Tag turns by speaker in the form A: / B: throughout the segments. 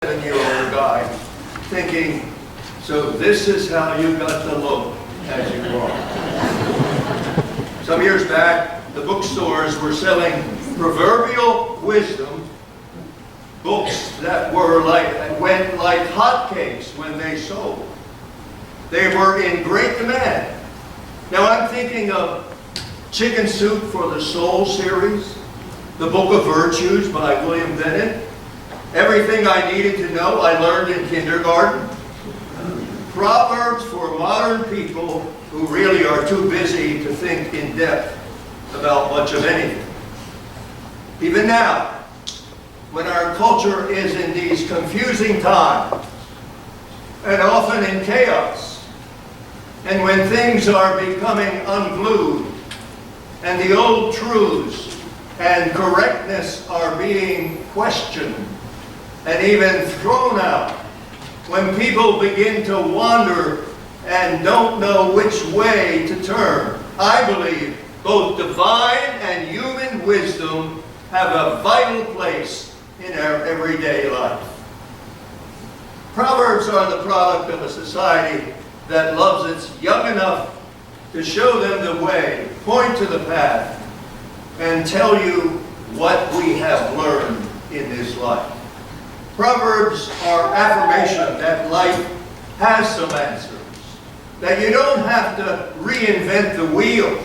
A: 7-year-old guy thinking, so this is how you got the look as you grow up. Some years back, the bookstores were selling proverbial wisdom books that went like hotcakes when they sold. They were in great demand. Now I'm thinking of Chicken Soup for the Soul series, the Book of Virtues by William Bennett, Everything I Needed to Know I Learned in Kindergarten, Proverbs for modern people who really are too busy to think in depth about much of anything. Even now, when our culture is in these confusing times, and often in chaos, and when things are becoming unglued, and the old truths and correctness are being questioned, and even thrown out, when people begin to wander and don't know which way to turn, I believe both divine and human wisdom have a vital place in our everyday life. Proverbs are the product of a society that loves its young enough to show them the way, point to the path, and tell you what we have learned in this life. Proverbs are affirmation that life has some answers, that you don't have to reinvent the wheel,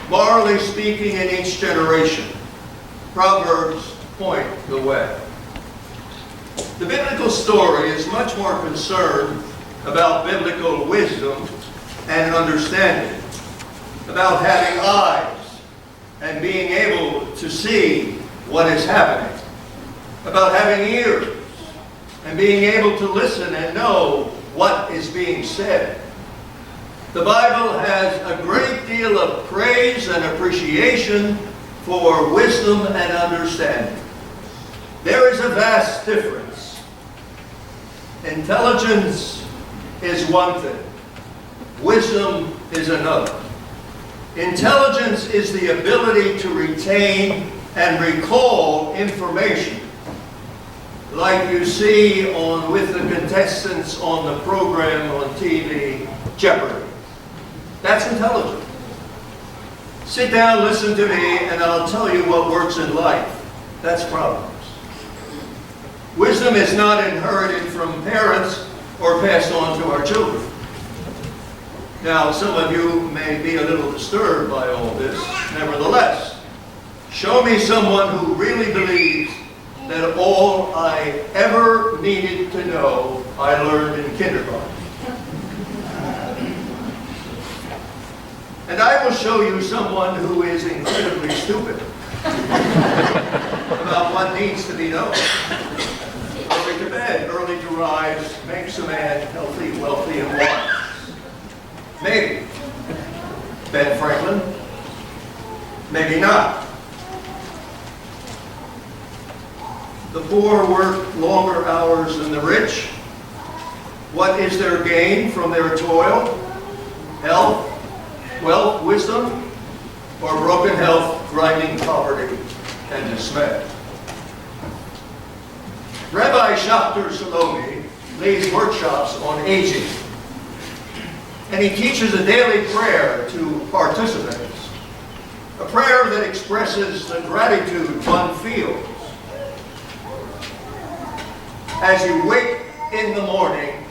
A: morally speaking, in each generation. Proverbs point the way. The biblical story is much more concerned about biblical wisdom and understanding, about having eyes and being able to see what is happening, about having ears and being able to listen and know what is being said. The Bible has a great deal of praise and appreciation for wisdom and understanding. There is a vast difference. Intelligence is one thing. Wisdom is another. Intelligence is the ability to retain and recall information, like you see with the contestants on the program on TV, Jeopardy. That's intelligence. Sit down, listen to me, and I'll tell you what works in life. That's Proverbs. Wisdom is not inherited from parents or passed on to our children. Now, some of you may be a little disturbed by all this. Nevertheless, show me someone who really believes that all I ever needed to know I learned in kindergarten. And I will show you someone who is incredibly stupid about what needs to be known. Early to bed, early to rise, makes a man healthy, wealthy, and wise. Maybe. Ben Franklin? Maybe not. The poor work longer hours than the rich. What is their gain from their toil? Health, wealth, wisdom, or broken health, grinding poverty, and dismay? Rabbi Shachter Salome leads workshops on aging, and he teaches a daily prayer to participants, a prayer that expresses the gratitude one feels as you wake in the morning.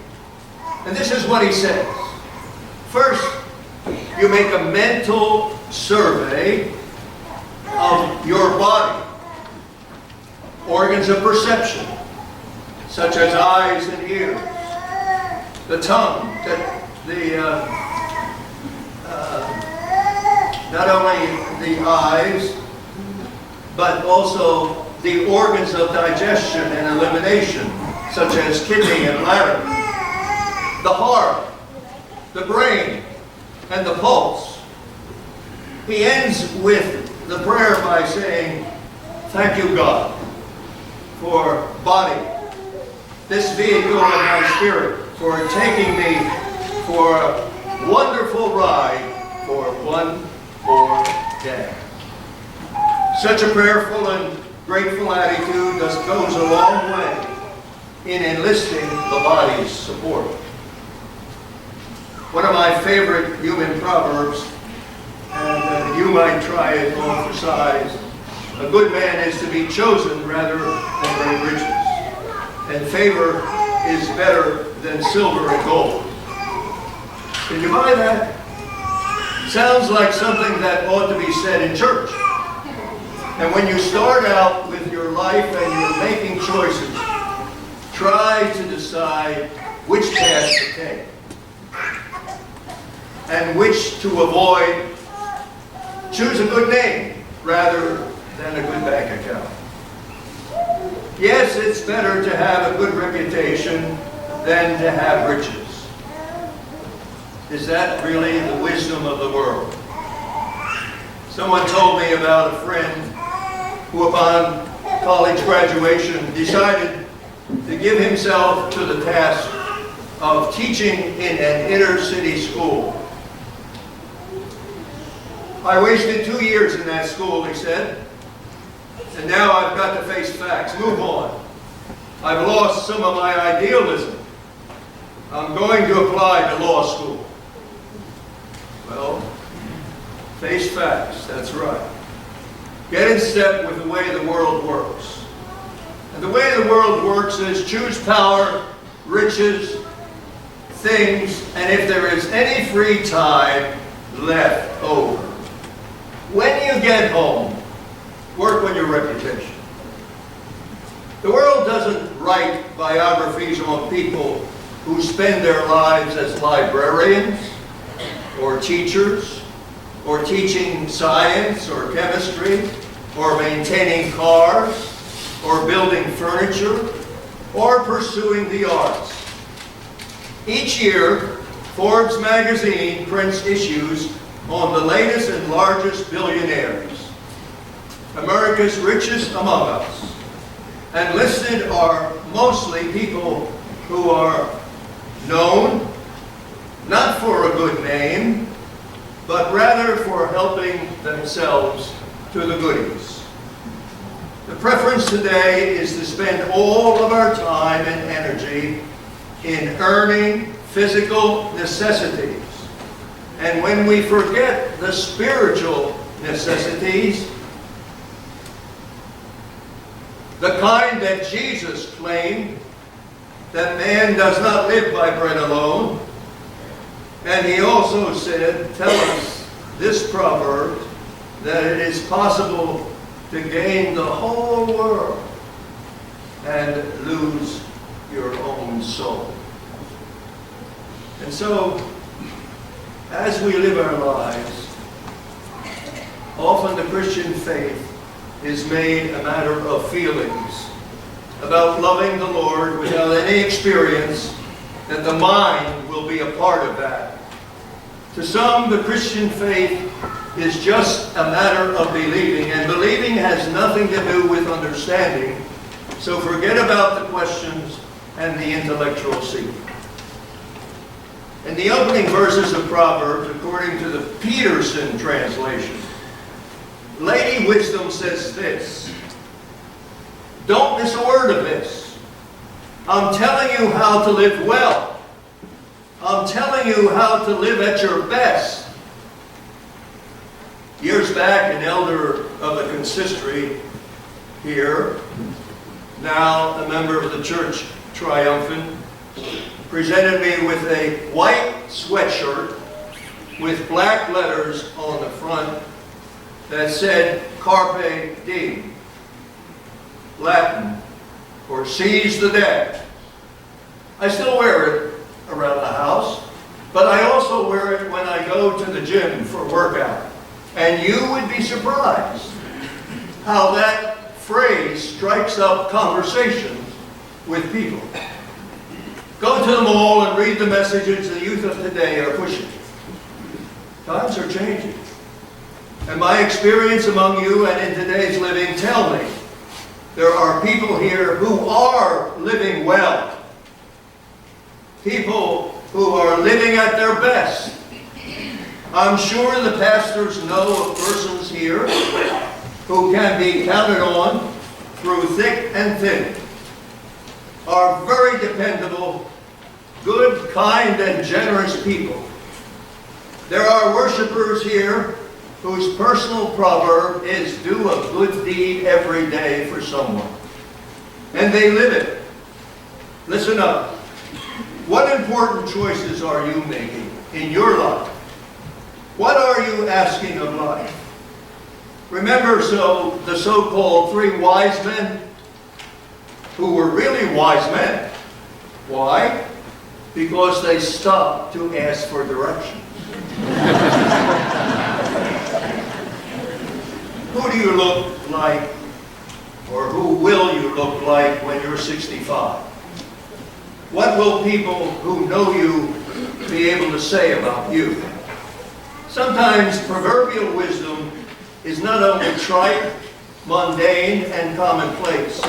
A: And this is what he says. First, you make a mental survey of your body, organs of perception, such as eyes and ears, the tongue, not only the eyes, but also the organs of digestion and elimination, such as kidney and bladder, the heart, the brain, and the pulse. He ends with the prayer by saying, thank you, God, for body, this vehicle of my spirit, for taking me for a wonderful ride for one more day. Such a prayerful and grateful attitude goes a long way in enlisting the body's support. One of my favorite human proverbs, and you might try it on for size, a good man is to be chosen rather than great riches, and favor is better than silver and gold. Can you buy that? Sounds like something that ought to be said in church. And when you start out with your life and you're making choices, try to decide which path to take and which to avoid. Choose a good name rather than a good bank account. Yes, it's better to have a good reputation than to have riches. Is that really the wisdom of the world? Someone told me about a friend who upon college graduation decided to give himself to the task of teaching in an inner city school. I wasted 2 years in that school, he said, and now I've got to face facts. Move on. I've lost some of my idealism. I'm going to apply to law school. Well, face facts, that's right. Get in step with the way the world works. And the way the world works is choose power, riches, things, and if there is any free time left over. When you get home, work on your reputation. The world doesn't write biographies on people who spend their lives as librarians, or teachers, or teaching science or chemistry, or maintaining cars, or building furniture, or pursuing the arts. Each year, Forbes magazine prints issues on the latest and largest billionaires, America's richest among us, and listed are mostly people who are known, not for a good name, but rather for helping themselves to the goodies. The preference today is to spend all of our time and energy in earning physical necessities. And when we forget the spiritual necessities, the kind that Jesus claimed, that man does not live by bread alone, and he also said, tell us this proverb, that it is possible to gain the whole world and lose your own soul. And so, as we live our lives, often the Christian faith is made a matter of feelings, about loving the Lord without any experience that the mind will be a part of that. To some, the Christian faith is just a matter of believing, and believing has nothing to do with understanding, so forget about the questions and the intellectual seeking. In the opening verses of Proverbs, according to the Peterson translation, Lady Wisdom says this: don't miss a word of this. I'm telling you how to live well. I'm telling you how to live at your best. Years back, an elder of the consistory here, now a member of the church triumphant, presented me with a white sweatshirt with black letters on the front that said Carpe Diem, Latin for seize the day. I still wear it around the house, but I also wear it when I go to the gym for workout. And you would be surprised how that phrase strikes up conversations with people. Go to the mall and read the messages the youth of today are pushing. Times are changing. And my experience among you and in today's living tell me there are people here who are living well. People who are living at their best. I'm sure the pastors know of persons here who can be counted on through thick and thin. are very dependable, good, kind, and generous people. There are worshipers here whose personal proverb is do a good deed every day for someone. And they live it. Listen up. What important choices are you making in your life? What are you asking of life? Remember the so-called 3 wise men who were really wise men. Why? Because they stopped to ask for directions. Who do you look like, or who will you look like when you're 65? What will people who know you be able to say about you? Sometimes proverbial wisdom is not only trite, mundane, and commonplace.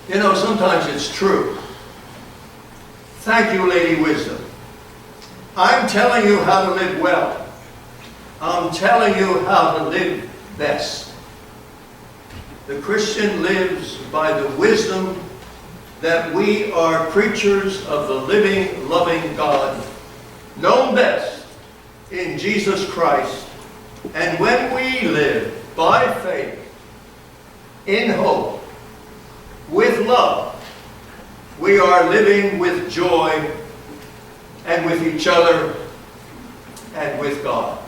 A: You know, sometimes it's true. Thank you, Lady Wisdom. I'm telling you how to live well. I'm telling you how to live best. The Christian lives by the wisdom that we are creatures of the living, loving God, known best in Jesus Christ. And when we live by faith, in hope, with love, we are living with joy and with each other and with God.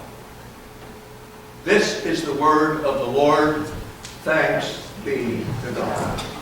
A: This is the word of the Lord. Thanks be to God.